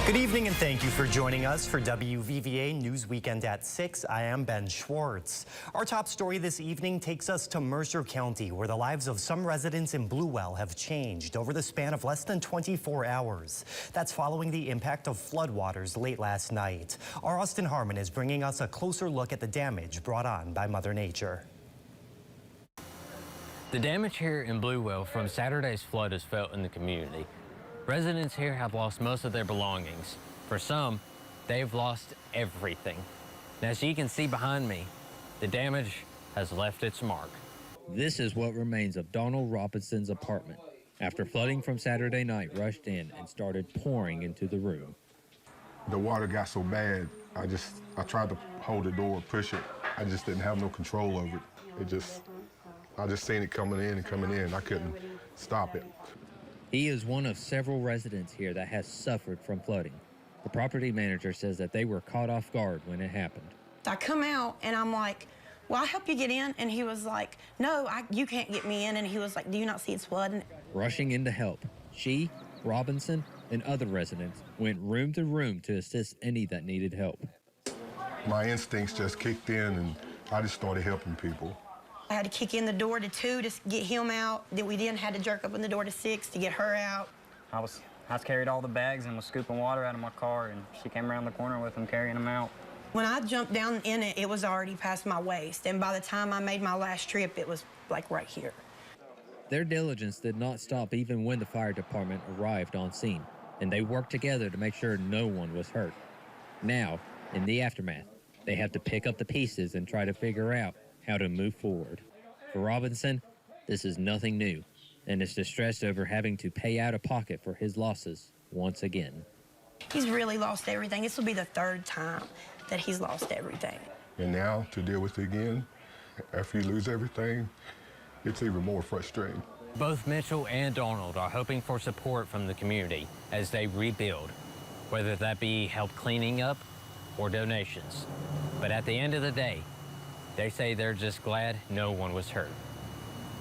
Good evening and thank you for joining us for WVVA News Weekend at 6. I am Ben Schwartz. Our top story this evening takes us to Mercer County, where the lives of some residents in Bluewell have changed over the span of less than 24 hours. That's following the impact of floodwaters late last night. Our Austin Harmon is bringing us a closer look at the damage brought on by Mother Nature. The damage here in Bluewell from Saturday's flood is felt in the community. Residents here have lost most of their belongings. For some, they've lost everything. Now, as you can see behind me, the damage has left its mark. This is what remains of Donald Robinson's apartment after flooding from Saturday night rushed in and started pouring into the room. The water got so bad, I tried to hold the door, push it. I just didn't have no control over it. I just seen it coming in and coming in. I couldn't stop it. He is one of several residents here that has suffered from flooding. The property manager says that they were caught off guard when it happened. I come out and I'm like, well, I'll help you get in. And he was like, no, you can't get me in. And he was like, do you not see it's flooding? Rushing in to help, she, Robinson, and other residents went room to room to assist any that needed help. My instincts just kicked in and I just started helping people. I had to kick in the door to 2 to get him out. Then we had to jerk open the door to 6 to get her out. I carried all the bags and was scooping water out of my car, and she came around the corner with them, carrying them out. When I jumped down in it, it was already past my waist. And by the time I made my last trip, it was like right here. Their diligence did not stop even when the fire department arrived on scene, and they worked together to make sure no one was hurt. Now, in the aftermath, they have to pick up the pieces and try to figure out how to move forward. For Robinson, this is nothing new, and is distressed over having to pay out of pocket for his losses once again. He's really lost everything. This will be the 3rd time that he's lost everything. And now to deal with it again, after you lose everything, it's even more frustrating. Both Mitchell and Donald are hoping for support from the community as they rebuild, whether that be help cleaning up or donations. But at the end of the day, they say they're just glad no one was hurt.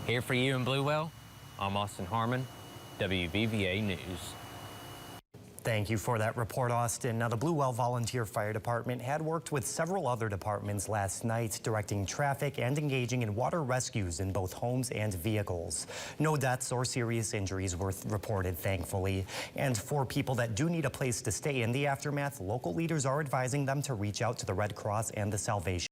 Here for you in Bluewell, I'm Austin Harmon, WVVA News. Thank you for that report, Austin. Now, the Bluewell Volunteer Fire Department had worked with several other departments last night, directing traffic and engaging in water rescues in both homes and vehicles. No deaths or serious injuries were reported, thankfully. And for people that do need a place to stay in the aftermath, local leaders are advising them to reach out to the Red Cross and the Salvation